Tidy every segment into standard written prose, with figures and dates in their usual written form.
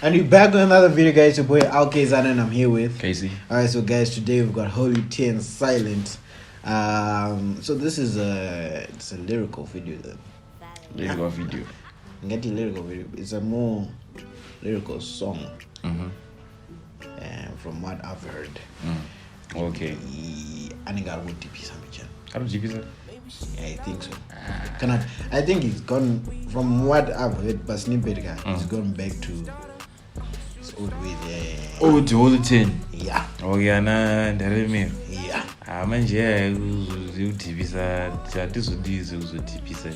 And we're back with another video, guys. Your boy Kayzano, and I'm here with Casey. Alright, so guys, today we've got Holy 10 Silent. So this is it's a lyrical video then. Lyrical video. Get the lyrical video. It's a more lyrical song. From what I've heard. Okay. I think I would DP some. How do you do that? Yeah, I think so. I think it's gone from what I've heard, but snippet guy, it's gone back to its old ways. Yeah. Oh, to all the 10. Yeah. Oh, yeah, nah, that's me. Yeah. Man, yeah, you TV sa, this would be so TV sa.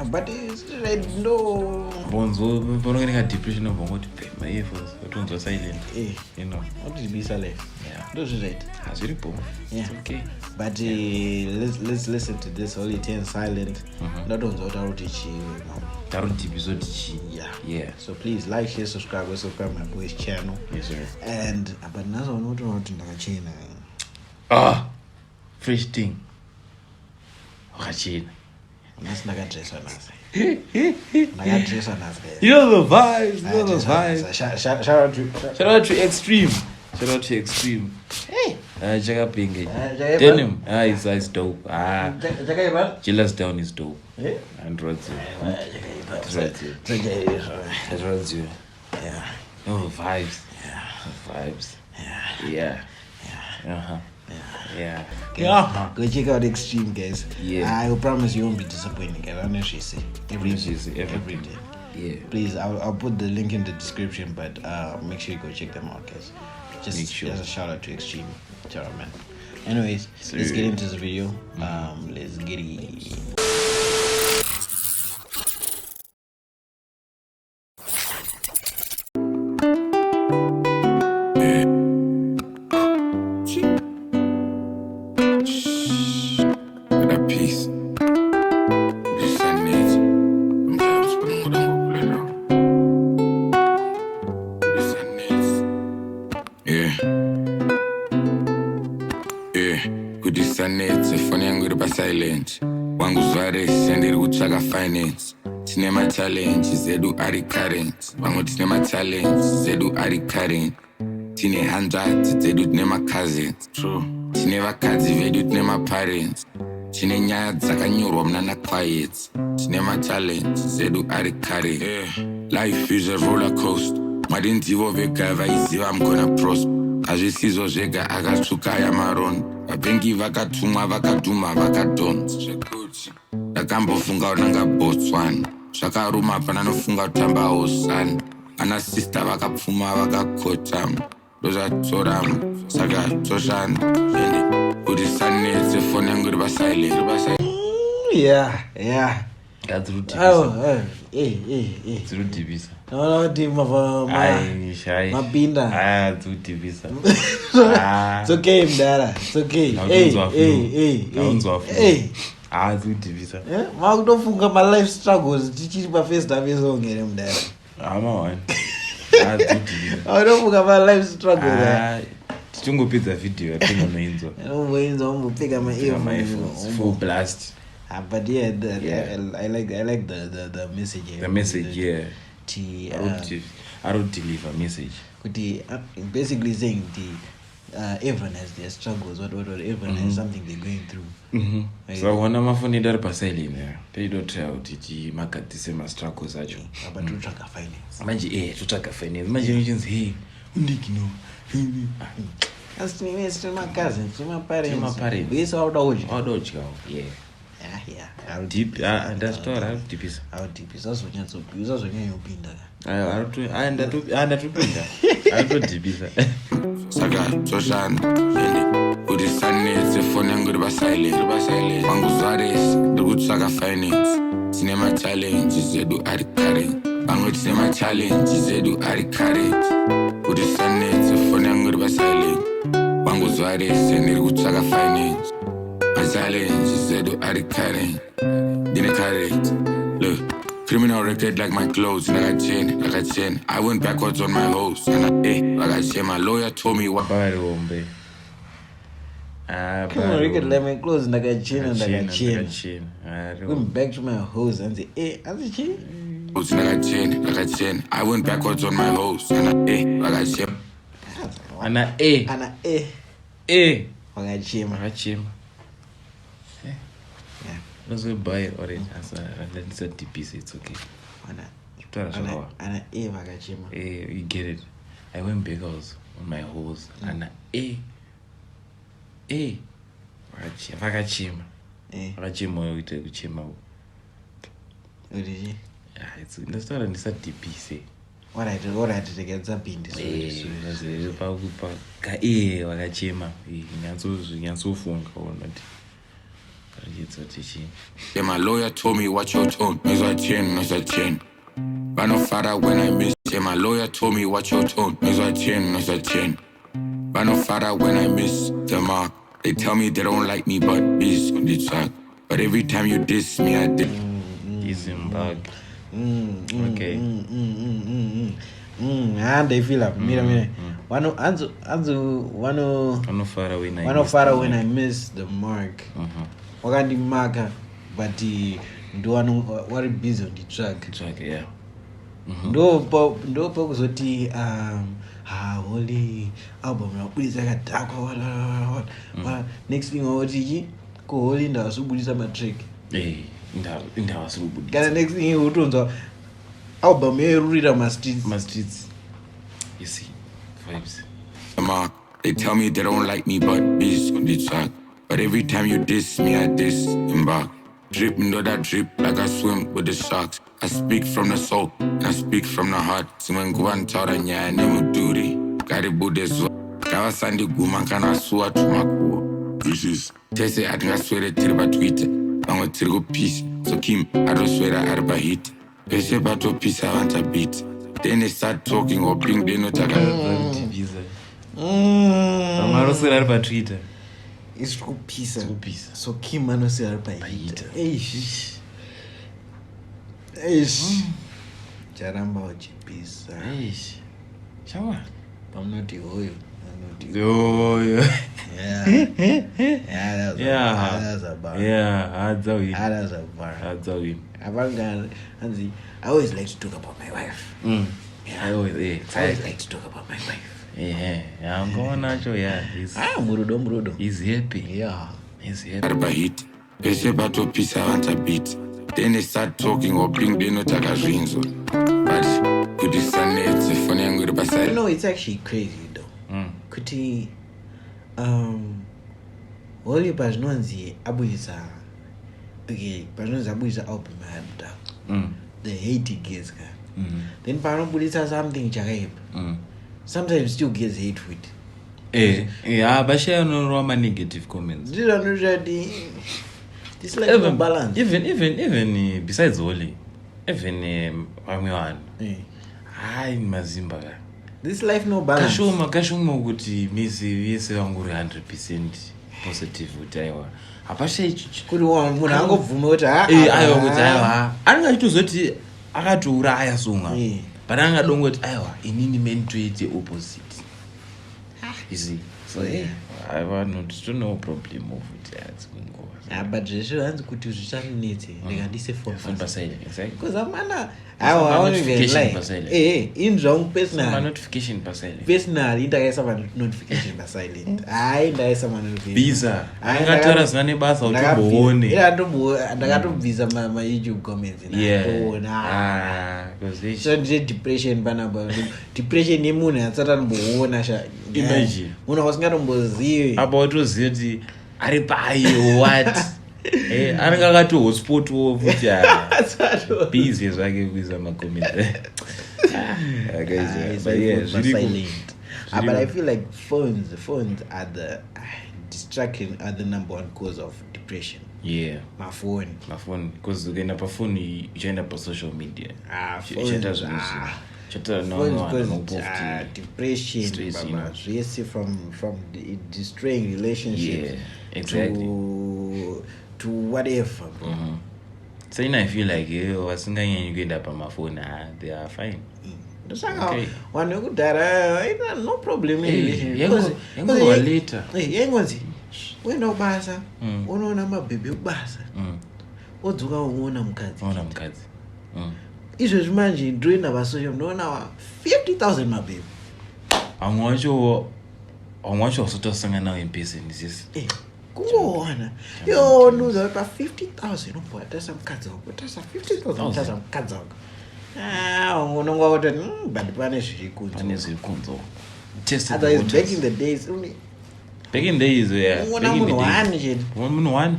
But it's right, no. Bonzo, we're not getting a depression of what to pay my earphones. I don't know silent. You know. What is be silent? Yeah. Those are right. That's very poor. Yeah. Okay. But let's listen to this Holy 10 Silent. Not on Zotarotichi. Yeah. Yeah. So please like, share, subscribe, my boy's channel. Yes, sir. And but now I'm not on the channel. Fresh thing. Rachina. That's not a dress on us. Not a dress on us. You know the vibes. You know the vibes. Shout out to Extreme. Shout out to Extreme. Hey. Check out Pingy. Denim. It's dope. Chillers down is dope. Yeah. And Rodzi. Yeah. Oh, vibes. Yeah. Vibes. Yeah. Yeah. Yeah. Go check out Extreme, guys. Yeah. I will promise you won't be disappointed, guys. I know she say every day. Yeah. Please, I'll put the link in the description, but make sure you go check them out, guys. Just a shout out to Extreme. Ciao, man. Anyways, let's get into the video. Let's get it. Silent. Wangu zware senderi kutsvaka finance. Tine challenge zedu ari current. Wangu tine challenge zedu ari current. Tine hundreds zedu tine cousins. True. Tine vakadzi vedu tine parents. Tine nyaya dzakanyorwa muna quiet. Tine challenge zedu ari current. Life is a roller coaster. Madinzivo vega vaiziva I'm gonna prosper. Azvisizo zvega akatsvuka yamaron. Vapengi vakatumwa vakadhuma vakadonza zvekuti ndakambofunga unanga Botswana zvakaruma pana nofunga kutamba hosana ana sister vakapfuma vakakotama ndozvatorama saka toshanda ende kuti sanetse foni yangu iri pasilent. Yeah. That's root. It's root divisa. No, Mapinda. It's root divisa. It's okay, Mdara. It's okay. Hey. It's root divisa. Yeah, I don't think my life struggles. Teaching my face that is on here, Mdara. I'm on. I don't think my life struggles. Tungo pizza video. I think I'm in. I don't pick up my earphones. Full blast. But yeah, I like the message. The message, yeah. I don't deliver message. Basically saying everyone has their struggles. What everyone has something they're going through. So when I'm phone that pasali there, they don't tell the market the same struggles as you. But to track a finance. Imagine to track a finance. Imagine hey, Undikino. That's me. It's my cousins, my parents. We saw Dodge. Yeah. Yeah. I'll deep. That's all. I'll deep is. I'll deep is also not so good. Also, you pinda. I'll do. And that. I'll do deep is. Saga Toshan. Udi sanetse phone yangu iri pasilent. Wangu zwares ndikutsvaka finance. Tine challenge zedu ari current. Wangu tine challenge zedu ari current. Udi sanetse phone yangu iri pasilent. Wangu zwares ndikutsvaka finance. My challenge zedu ari current. Didn't correct. Look, criminal record like my clothes, like a chain. I went backwards on my hoes, and like I said, my lawyer told me what. Criminal record like my clothes, like a chain. Going back to my hoes and say, hey, I'm the chain. I went backwards on my hoes. And Wakachema. Yeah. Let's go buy it already. It's a DPC, it's okay. You get it. I went bagels on my hose. Wakachema. What did you? Yeah, let's start on this DPC. What I did to get that pin this wakachema. my lawyer told me watch your tone. Is a chain. But no father when I miss. My lawyer told me watch your tone. Is a chain. But no father when I miss the mark. They tell me they don't like me, but biz on the track. But every time you diss me, I did. He's in bag. Okay. And they feel up. Mira. One far when I miss the mark. Wakandi marker, but the one what busy on the track. Yeah. No focus on the holy album. Please, I got dark. Next thing over the go holy in the Subudisa matric. In the Subud. Next thing you turns out album, you read my streets. You see, vibes. They tell me they don't like me, but biz on the track. But every time you diss me, I disembark. Drip into that drip like I swim with the sharks. I speak from the soul, and I speak from the heart. Simen guantara nya nemu duri. Karibu dezo. Kawa sandi guma kana suwa tumakuo. This is Tese I think I swear it tiriba Twitter. I'm a tirigo peace. So Kim, I don't swear I arba hit. Pese bato peace I want a beat. Then they start talking or bring they no taka. Twitter. It's too pizza. So Kim mano se arpa hit. Eish. Charamba oji pizza. Eish. Chawa. I'm not the oil. Oh yeah. That's a bar. That's a bar. I always like to talk about my wife. I always like to talk about my wife. Yeah, I'm going out. Yeah, Murudo. He's happy. Yeah, he's happy. Then they start talking or bring the note like a ring. But could this Sunday it's funny and good beside. No, it's actually crazy though. Could he all you Bajnonzi Abuisa okay, Bajnonzi Abuisa album had the Haiti gigs. Then Parambulisa something Chagaib. Sometimes still gets hate with. Yeah, but share no negative comments. This like even, no balance. Even besides Oli, even Amiwan. Hi Mazimba. This life no balance. Kashuma ukuthi misi yese wanguri 100% positive utaiwa. Apashe kuri munhu angobvume kuti ayo kuti aiwa. Angachitozoti akatouraya sunga. But angadongoti aiwa inini mentoite opposite. You see. So I want no problem of it. But Joshua hands could use it. They can say for exactly. Because I'm I want to get like in wrong personal notification per silent. Personal, there is some notification per silent. There is some notification. Visa. I got to us none bus out to Bone. Yeah, I got to visa my YouTube comments. Because this so depression banaba depression ni muna certain buona sha imagine. Muna wasingaro mbozi about uzeti ari pai what? Anakakati hotspot wo futhi busy zvake kuisa makomment. Guys, but yeah, really but I feel like phones are the distraction are the number one cause of depression. Yeah, my phone because again up phone you end up on social media. Depression from destroying relationships. Yeah, exactly. To whatever, bro. So I feel like you end up on my phone, they are fine. Okay. One no problem later. When no basa, unaona mabibi ubasa. Oduka uona mkazi. izvezvi manje ndoenda pasocial ndoonawa 50,000 mababy. Amwacho wasotosangana nawo in person is kungoona yo nuza pa 50,000 ubhatasa mukadzi wako tasa 50,000 tasa mukadzi wako unonga kuti but pane zviri kunzo otherwise back in the days yeah munhu one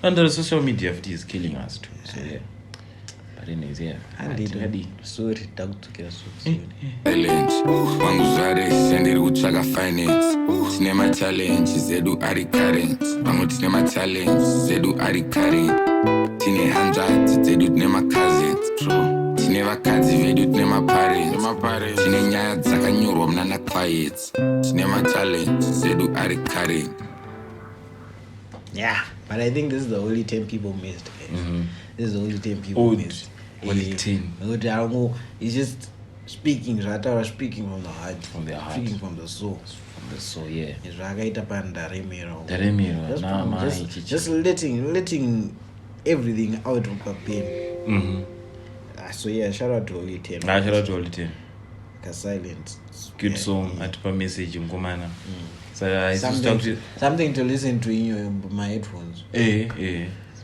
and the social media is killing us too, so yeah. But anyways, yeah. Sorry, takutukira challenge wangu zvare senderi kutsvaka finance tine machallenge zedu ari current vamwe tine machallenge zedu ari current tine hundreds dzedu tine macousins tine vakadzi vedu tine maparents tine nyaya dzakanyorwa munana quiets tine machallenge zedu ari current. Yeah, but I think this is the only 10 people missed, guys. This is the only 10 people missed. Only 10. It's just speaking from the heart. From their heart. Speaking from the soul. From the soul, yeah. It's ragaita pandaremiro. Just letting everything out of a pen. So yeah, shout out to only 10. Shout out to only 10. Silence. Good song. Atupa message mkomana. Something to listen to in my headphones.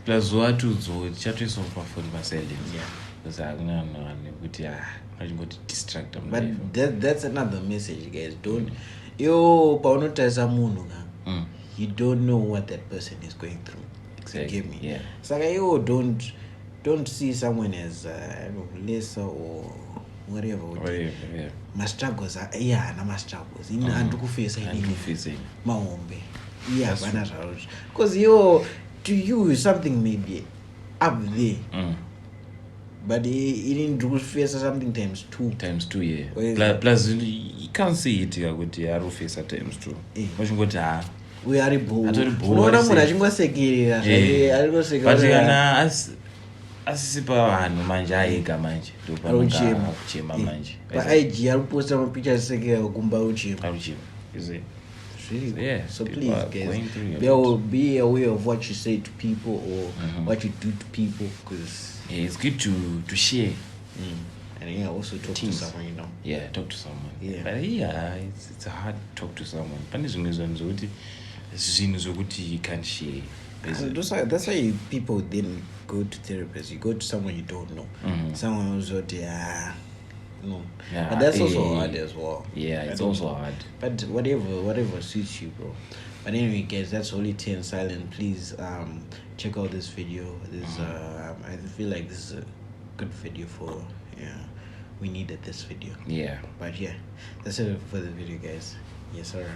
Plus watu chatwe so phone silence. Yeah. Because I got distracted. But that's another message, guys. Don't you don't know what that person is going through. Exactly. Give me. Yeah. So you don't see someone as lesser or whatever. Yeah. My struggles are my struggles. In andukufesa maombe. Yeah, because to you something may be up there. But it didn't do face something times 2. Times 2, yeah. Plus you can't see it with the face at times 2. We are bored. But asisipa vanhu manje aega manje ndokuchema manje paig ariposta mapicha asekera kumba uchema is it really yeah, so please guys be aware of what you say to people or what you do to people, because it's good to share and also talk to someone, talk to someone, but it's a hard talk to someone. Pane zvimwe zvinhu zokuti you can't share. That's why people didn't go to therapists. You go to someone you don't know, someone who's but that's also hard as well. It's also hard, but whatever suits you, bro. But anyway, guys, that's only 10 silent. Please check out this video. This I feel like this is a good video for we needed this video. But yeah, that's it for the video, guys. Yes sir.